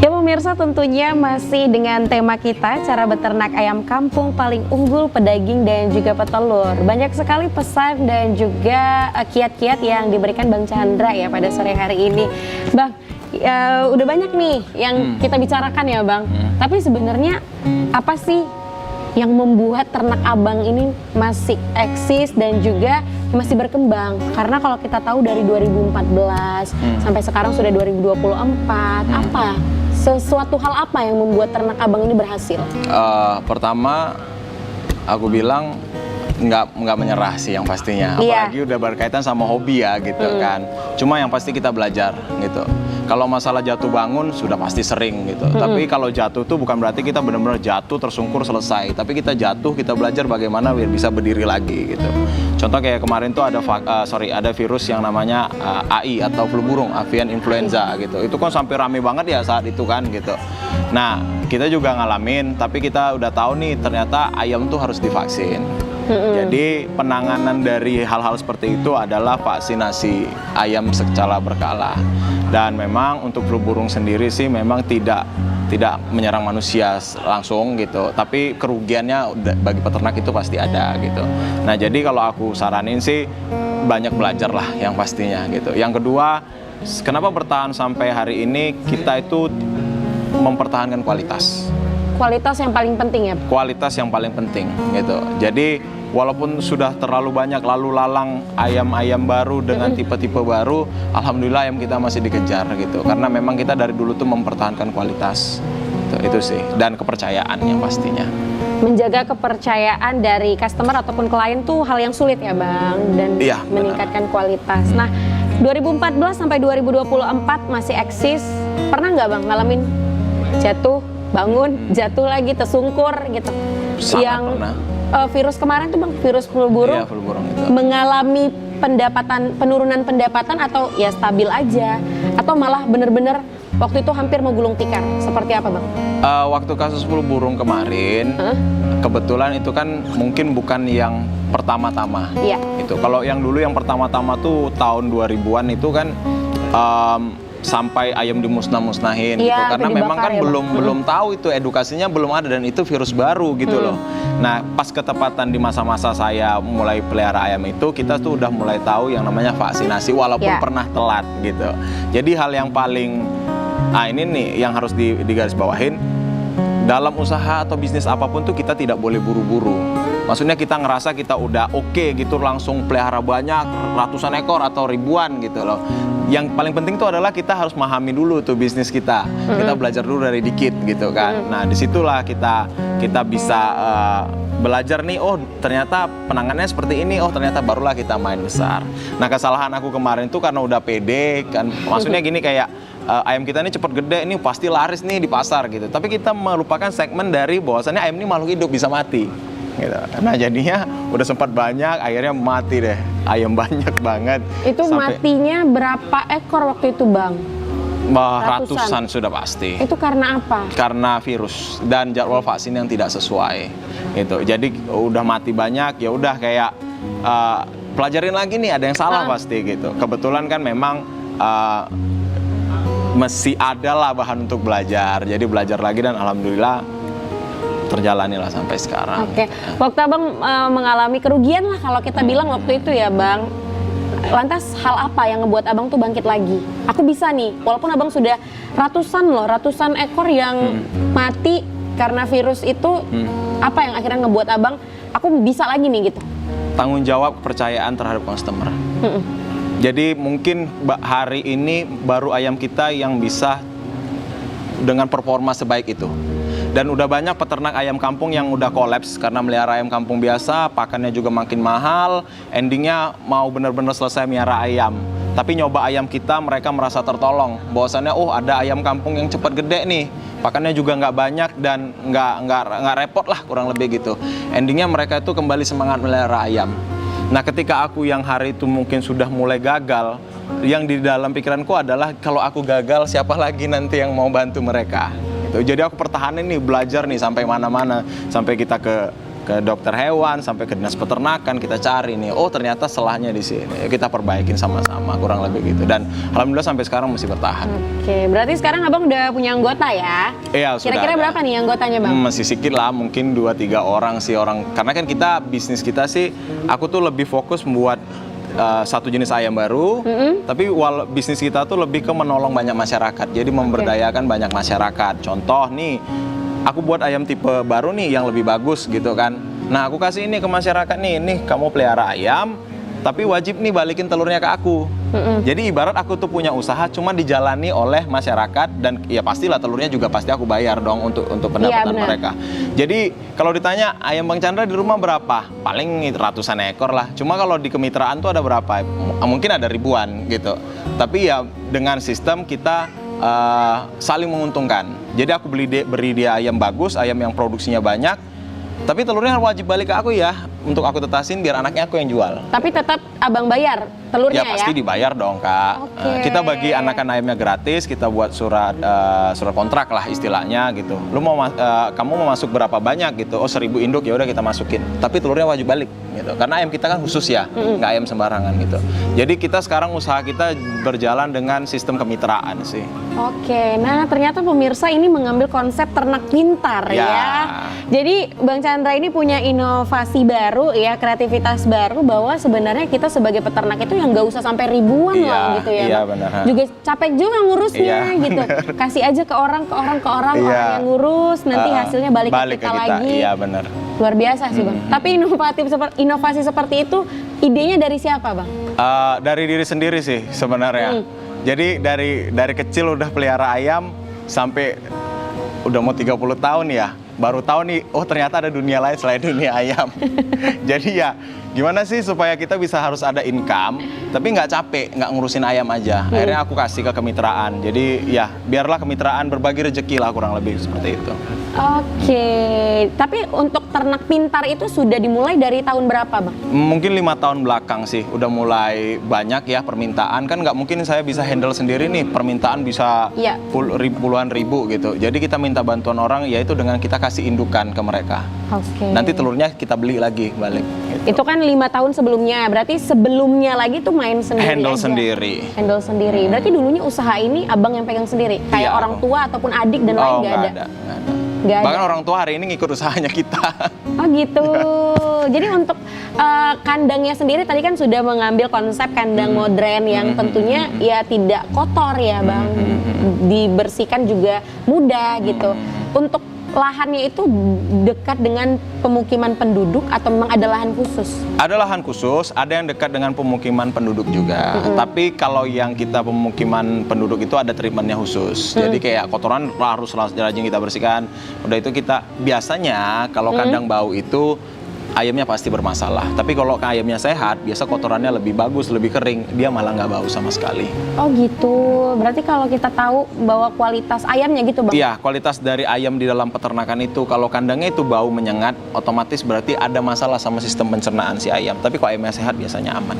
Ya pemirsa, tentunya masih dengan tema kita, cara beternak ayam kampung paling unggul, pedaging dan juga petelur. Banyak sekali pesan dan juga kiat-kiat yang diberikan Bang Chandra ya pada sore hari ini. Bang, udah banyak nih yang kita bicarakan ya Bang. Tapi sebenarnya apa sih yang membuat ternak abang ini masih eksis dan juga masih berkembang? Karena kalau kita tahu dari 2014 sampai sekarang sudah 2024, apa? Sesuatu hal apa yang membuat ternak abang ini berhasil? Pertama, aku bilang nggak menyerah sih yang pastinya. Apalagi udah berkaitan sama hobi ya gitu kan. Cuma yang pasti kita belajar gitu. Kalau masalah jatuh bangun sudah pasti sering gitu. Tapi kalau jatuh tuh bukan berarti kita benar-benar jatuh tersungkur selesai. Tapi kita jatuh, kita belajar bagaimana biar bisa berdiri lagi gitu. Contoh kayak kemarin tuh ada virus yang namanya AI atau flu burung, avian influenza gitu. Itu kan sampai rame banget ya saat itu kan gitu. Nah, kita juga ngalamin, tapi kita udah tahu nih ternyata ayam tuh harus divaksin. Jadi penanganan dari hal-hal seperti itu adalah vaksinasi ayam secara berkala. Dan memang untuk flu burung sendiri sih memang tidak menyerang manusia langsung gitu, tapi kerugiannya bagi peternak itu pasti ada gitu. Nah jadi kalau aku saranin sih banyak belajar lah yang pastinya gitu. Yang kedua, kenapa bertahan sampai hari ini, kita itu mempertahankan kualitas. Kualitas yang paling penting ya? Kualitas yang paling penting gitu. Jadi walaupun sudah terlalu banyak lalu lalang ayam-ayam baru dengan tipe-tipe baru, alhamdulillah ayam kita masih dikejar gitu. Karena memang kita dari dulu tuh mempertahankan kualitas. Itu sih, dan kepercayaan yang pastinya. Menjaga kepercayaan dari customer ataupun klien tuh hal yang sulit ya Bang, dan meningkatkan kualitas. Nah, 2014 sampai 2024 masih eksis. Pernah nggak Bang ngalamin jatuh, bangun, jatuh lagi, tersungkur gitu? Sangat pernah. Virus kemarin tuh Bang, virus flu burung, flu burung itu. mengalami penurunan pendapatan atau ya stabil aja, atau malah bener-bener waktu itu hampir mau gulung tikar, seperti apa Bang? Waktu kasus flu burung kemarin, kebetulan itu kan mungkin bukan yang pertama-tama. Itu kalau yang dulu yang pertama-tama tuh tahun 2000-an itu kan sampai ayam dimusnah-musnahin gitu. Iya, Karena sampai memang kan dibakar ya, Bang. belum tahu itu, edukasinya belum ada, dan itu virus baru gitu loh. Nah, pas ketepatan di masa-masa saya mulai pelihara ayam itu, kita tuh udah mulai tahu yang namanya vaksinasi walaupun Ya. pernah telat gitu. Jadi hal yang paling ini nih yang harus digarisbawahin, dalam usaha atau bisnis apapun tuh kita tidak boleh buru-buru. Maksudnya kita ngerasa kita udah oke gitu langsung pelihara banyak, ratusan ekor atau ribuan gitu loh. Yang paling penting tuh adalah kita harus memahami dulu tuh bisnis kita. Kita belajar dulu dari dikit gitu kan. Nah, disitulah kita bisa belajar nih, oh ternyata penanganannya seperti ini, oh ternyata barulah kita main besar. Nah, kesalahan aku kemarin tuh karena udah pede kan. Maksudnya gini, kayak ayam kita ini cepet gede, ini pasti laris nih di pasar gitu. Tapi kita melupakan segmen dari bahwasannya ayam ini makhluk hidup, bisa mati gitu. Nah, jadinya udah sempat banyak, akhirnya mati deh. Ayam banyak banget. Itu matinya berapa ekor waktu itu, Bang? Ratusan sudah pasti. Itu karena apa? Karena virus dan jadwal vaksin yang tidak sesuai gitu. Jadi udah mati banyak, ya udah kayak pelajarin lagi nih, ada yang salah pasti gitu. Kebetulan kan memang masih ada lah bahan untuk belajar. Jadi belajar lagi dan alhamdulillah terjalani lah sampai sekarang. Oke. Waktu Abang mengalami kerugian lah kalau kita bilang waktu itu ya, Bang. Lantas hal apa yang ngebuat Abang tuh bangkit lagi? Aku bisa nih, walaupun Abang sudah ratusan ekor yang mati karena virus itu, apa yang akhirnya ngebuat Abang, aku bisa lagi nih gitu? Tanggung jawab, kepercayaan terhadap customer. Jadi mungkin hari ini baru ayam kita yang bisa dengan performa sebaik itu. Dan udah banyak peternak ayam kampung yang udah kolaps karena melihara ayam kampung biasa, pakannya juga makin mahal, endingnya mau bener-bener selesai melihara ayam. Tapi nyoba ayam kita, mereka merasa tertolong. Bahwasannya, oh ada ayam kampung yang cepat gede nih, pakannya juga nggak banyak dan nggak repot lah, kurang lebih gitu. Endingnya mereka itu kembali semangat melihara ayam. Nah, ketika aku yang hari itu mungkin sudah mulai gagal, yang di dalam pikiranku adalah kalau aku gagal, siapa lagi nanti yang mau bantu mereka? Gitu. Jadi aku pertahanin nih, belajar nih sampai mana-mana, sampai kita ke dokter hewan, sampai ke dinas peternakan, kita cari nih, oh ternyata salahnya di sini, kita perbaikin sama-sama, kurang lebih gitu. Dan alhamdulillah sampai sekarang masih bertahan. Oke, berarti sekarang Abang udah punya anggota ya? Iya, sudah. Kira-kira berapa nih anggotanya, Bang? Masih sedikit lah, mungkin 2-3 orang sih orang. Karena kan kita, bisnis kita sih, aku tuh lebih fokus membuat satu jenis ayam baru, tapi bisnis kita tuh lebih ke menolong banyak masyarakat, jadi memberdayakan banyak masyarakat. Contoh nih, aku buat ayam tipe baru nih yang lebih bagus gitu kan. Nah, aku kasih ini ke masyarakat nih kamu pelihara ayam, tapi wajib nih balikin telurnya ke aku. Jadi ibarat aku tuh punya usaha cuma dijalani oleh masyarakat, dan ya pastilah telurnya juga pasti aku bayar dong untuk pendapatan mereka. Jadi kalau ditanya ayam Bang Chandra di rumah berapa? Paling ratusan ekor lah. Cuma kalau di kemitraan tuh ada berapa? Mungkin ada ribuan gitu. Tapi ya dengan sistem kita saling menguntungkan. Jadi aku beri dia ayam bagus, ayam yang produksinya banyak, tapi telurnya wajib balik ke aku ya, untuk aku tetasin biar anaknya aku yang jual. Tapi tetap Abang bayar telurnya ya? Ya pasti dibayar dong, Kak. Kita bagi anakan ayamnya gratis, kita buat surat kontrak lah istilahnya gitu. Kamu mau masuk berapa banyak gitu? Oh 1000 induk, ya udah kita masukin. Tapi telurnya wajib balik gitu. Karena ayam kita kan khusus ya, nggak ayam sembarangan gitu. Jadi kita sekarang usaha kita berjalan dengan sistem kemitraan sih. Oke, nah ternyata pemirsa ini mengambil konsep ternak pintar ya. Jadi Bang Chandra ini punya inovasi baru ya, kreativitas baru, bahwa sebenarnya kita sebagai peternak itu yang nggak usah sampai ribuan lah gitu ya. Iya benar. Juga capek juga ngurusnya gitu. Kasih aja ke orang orang yang ngurus, nanti hasilnya balik ke kita lagi. Iya benar. Luar biasa sih Bang. Tapi inovasi seperti itu idenya dari siapa Bang? Dari diri sendiri sih sebenarnya. Jadi dari kecil udah pelihara ayam sampai udah mau 30 tahun ya. Baru tahu nih, oh ternyata ada dunia lain selain dunia ayam. Jadi ya gimana sih supaya kita bisa harus ada income, tapi nggak capek, nggak ngurusin ayam aja. Akhirnya aku kasih ke kemitraan. Jadi ya biarlah kemitraan berbagi rezeki lah, kurang lebih seperti itu. Oke, tapi untuk ternak pintar itu sudah dimulai dari tahun berapa Bang? Mungkin 5 tahun belakang sih, udah mulai banyak ya permintaan. Kan nggak mungkin saya bisa handle sendiri nih, permintaan bisa puluhan ribu gitu. Jadi kita minta bantuan orang, yaitu dengan kita kasih indukan ke mereka. Oke. Nanti telurnya kita beli lagi balik. Gitu. Itu kan 5 tahun sebelumnya, berarti sebelumnya lagi tuh main sendiri Handle aja. sendiri. Handle sendiri. Berarti dulunya usaha ini abang yang pegang sendiri, kayak Iya, orang aku. tua ataupun adik dan lain nggak ada. Nggak ada. Nggak ada. Bahkan orang tua hari ini ngikut usahanya kita. Oh gitu. Jadi untuk kandangnya sendiri tadi kan sudah mengambil konsep kandang modern yang tentunya ya tidak kotor ya bang, dibersihkan juga mudah gitu. Untuk lahannya itu dekat dengan pemukiman penduduk atau memang ada lahan khusus? Ada lahan khusus, ada yang dekat dengan pemukiman penduduk juga. Tapi kalau yang kita pemukiman penduduk itu ada treatmentnya khusus. Jadi kayak kotoran harus rajin kita bersihkan. Udah itu kita biasanya kalau kandang bau itu ayamnya pasti bermasalah. Tapi kalau ayamnya sehat, biasa kotorannya lebih bagus, lebih kering. Dia malah nggak bau sama sekali. Oh gitu. Berarti kalau kita tahu bahwa kualitas ayamnya gitu bang? Iya, kualitas dari ayam di dalam peternakan itu, kalau kandangnya itu bau menyengat, otomatis berarti ada masalah sama sistem pencernaan si ayam. Tapi kalau ayamnya sehat, biasanya aman.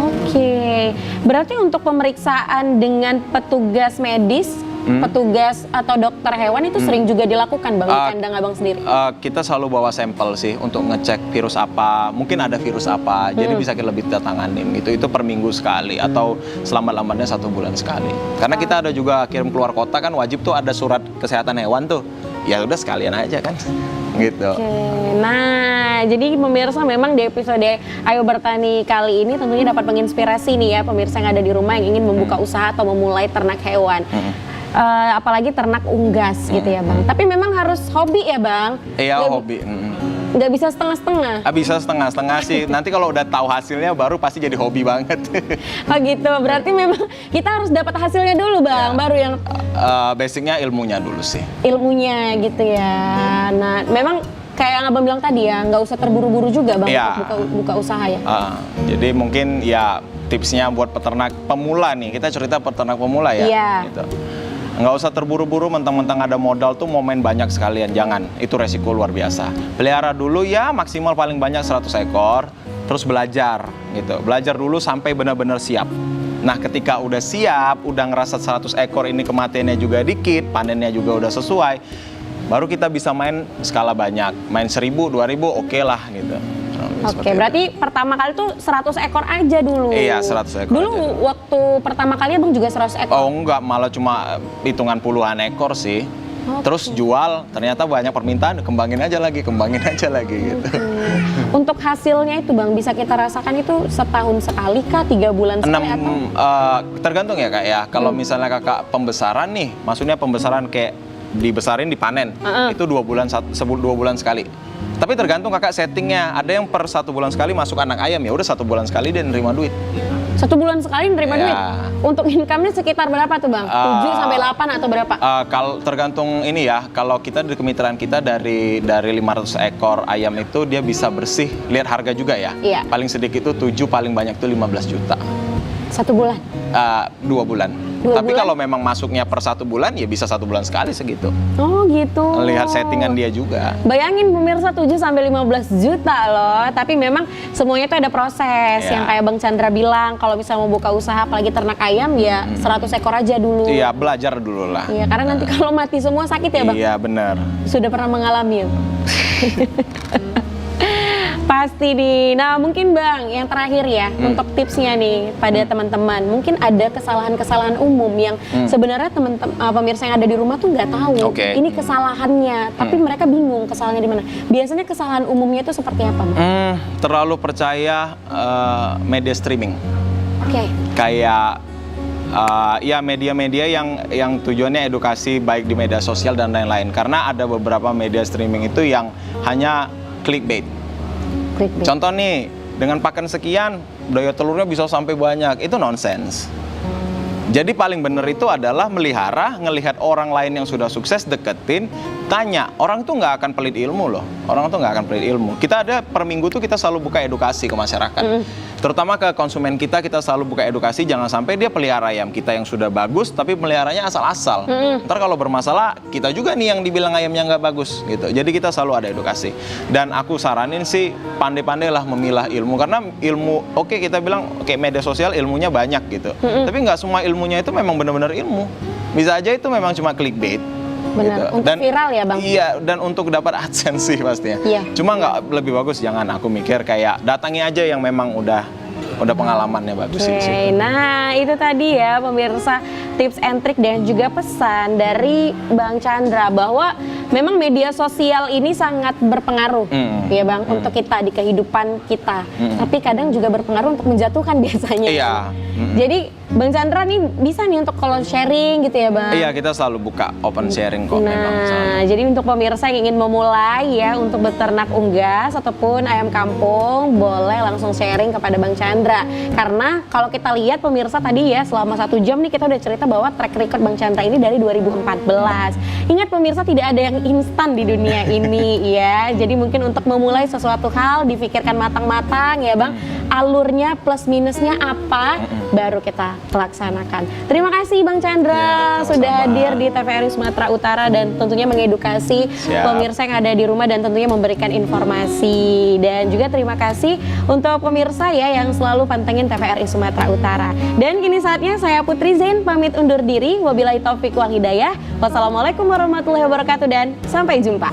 Oke. Berarti untuk pemeriksaan dengan petugas medis, petugas atau dokter hewan itu sering juga dilakukan bang di kandang abang sendiri? Kita selalu bawa sampel sih untuk ngecek virus apa, mungkin ada virus apa, jadi bisa lebih kita tanganin gitu. Itu per minggu sekali atau selambat-lambatnya 1 bulan sekali. Karena kita ada juga kirim keluar kota kan, wajib tuh ada surat kesehatan hewan tuh. Ya udah sekalian aja kan, gitu. Oke, nah jadi pemirsa memang di episode Ayo Bertani kali ini tentunya dapat menginspirasi nih ya pemirsa yang ada di rumah yang ingin membuka usaha atau memulai ternak hewan. Apalagi ternak unggas gitu ya bang. Tapi memang harus hobi ya bang? Iya, hobi. Nggak bisa setengah-setengah? Bisa setengah-setengah sih. Nanti kalau udah tahu hasilnya baru pasti jadi hobi banget. Oh gitu, berarti memang kita harus dapat hasilnya dulu bang, baru yang Basicnya ilmunya dulu sih. ilmunya gitu ya. Nah memang kayak yang abang bilang tadi ya, nggak usah terburu-buru juga bang Iya. untuk buka usaha ya. Jadi mungkin ya tipsnya buat peternak pemula nih, kita cerita peternak pemula ya. Iya. Gitu. Nggak usah terburu-buru mentang-mentang ada modal tuh mau main banyak sekalian, jangan. Itu resiko luar biasa. Pelihara dulu ya maksimal paling banyak 100 ekor, terus belajar gitu. Belajar dulu sampai benar-benar siap. Nah ketika udah siap, udah ngerasa 100 ekor ini kematiannya juga dikit, panennya juga udah sesuai, baru kita bisa main skala banyak. Main 1000, 2000 oke lah gitu. Oke, berarti pertama kali tuh 100 ekor aja dulu. Iya, 100 ekor Dulu aja dulu. waktu pertama kali abang juga 100 ekor? Oh enggak, malah cuma hitungan puluhan ekor sih. Terus jual, ternyata banyak permintaan, kembangin aja lagi gitu. Untuk hasilnya itu bang, bisa kita rasakan itu setahun sekali kah, 3 bulan sekali atau? Tergantung ya kak ya. Kalau misalnya kakak pembesaran nih, maksudnya pembesaran kayak dibesarin dipanen, itu 2 bulan 2 bulan sekali. Tapi tergantung kakak settingnya. Ada yang per 1 bulan sekali masuk anak ayam, ya udah 1 bulan sekali dia nerima duit. 1 bulan sekali nerima Ya. duit? Untuk income-nya sekitar berapa tuh bang? 7 sampai 8 atau berapa? Kalau tergantung ini ya, kalau kita di kemitraan kita dari 500 ekor ayam itu dia bisa bersih, lihat harga juga ya. Iya. Paling sedikit itu 7, paling banyak itu 15 juta. 1 bulan? 2 bulan. 2 Tapi bulan? kalau memang masuknya per 1 bulan ya bisa 1 bulan sekali segitu. Oh gitu. Lihat settingan dia juga. Bayangin pemirsa 7 sampai 15 juta loh. Tapi memang semuanya itu ada proses. Ya. Yang kayak Bang Chandra bilang, kalau misalnya mau buka usaha apalagi ternak ayam ya 100 ekor aja dulu. Iya, belajar dulu lah. Iya, karena nanti kalau mati semua sakit ya Bang. Iya, benar. Sudah pernah mengalami. Pasti nih. Nah mungkin Bang, yang terakhir ya untuk tipsnya nih pada teman-teman. Mungkin ada kesalahan-kesalahan umum yang sebenarnya teman-teman pemirsa yang ada di rumah tuh nggak tahu Oke. ini kesalahannya, tapi mereka bingung kesalahannya di mana. Biasanya kesalahan umumnya itu seperti apa Bang? Terlalu percaya media streaming. Oke. Kayak ya media-media yang tujuannya edukasi baik di media sosial dan lain-lain. Karena ada beberapa media streaming itu yang hanya clickbait. Clickbait. Contoh nih, dengan pakan sekian, daya telurnya bisa sampai banyak. Itu nonsens. Jadi paling benar itu adalah melihara, ngelihat orang lain yang sudah sukses, deketin, tanya. Orang tuh nggak akan pelit ilmu loh. Orang tuh nggak akan pelit ilmu. Kita ada per minggu tuh kita selalu buka edukasi ke masyarakat. Terutama ke konsumen kita selalu buka edukasi. Jangan sampai dia pelihara ayam kita yang sudah bagus, tapi peliharanya asal-asal. Ntar kalau bermasalah, kita juga nih yang dibilang ayamnya nggak bagus gitu. Jadi kita selalu ada edukasi. Dan aku saranin sih pandai-pandailah memilah ilmu. Karena ilmu, oke, kita bilang oke, media sosial ilmunya banyak gitu. Tapi nggak semua ilmunya itu memang benar-benar ilmu. Bisa aja itu memang cuma clickbait. Benar, gitu. untuk viral ya, Bang? Iya, dan untuk dapat AdSense sih pastinya. Iya. Cuma nggak lebih bagus, jangan aku mikir kayak datangi aja yang memang udah pengalamannya bagus sih. Oke, nah itu tadi ya pemirsa tips and trick dan juga pesan dari Bang Chandra bahwa memang media sosial ini sangat berpengaruh ya Bang untuk kita di kehidupan kita. Tapi kadang juga berpengaruh untuk menjatuhkan biasanya. Iya. Jadi Bang Chandra nih bisa nih untuk kalau sharing gitu ya Bang. Iya, kita selalu buka open sharing kok memang. Nah, jadi untuk pemirsa yang ingin memulai ya untuk beternak unggas ataupun ayam kampung, boleh langsung sharing kepada Bang Chandra. Karena kalau kita lihat pemirsa tadi ya selama 1 jam nih kita udah cerita bahwa track record Bang Chandra ini dari 2014. Ingat pemirsa, tidak ada yang instan di dunia ini ya. Jadi mungkin untuk memulai sesuatu hal dipikirkan matang-matang ya Bang. Alurnya plus minusnya apa baru kita laksanakan. Terima kasih Bang Chandra Ya, sudah sama-sama. hadir di TVRI Sumatera Utara dan tentunya mengedukasi pemirsa yang ada di rumah dan tentunya memberikan informasi. Dan juga terima kasih untuk pemirsa ya yang selalu pantengin TVRI Sumatera Utara. Dan kini saatnya saya Putri Zain pamit undur diri. Wabillahi taufik wal hidayah. Wassalamualaikum warahmatullahi wabarakatuh dan sampai jumpa.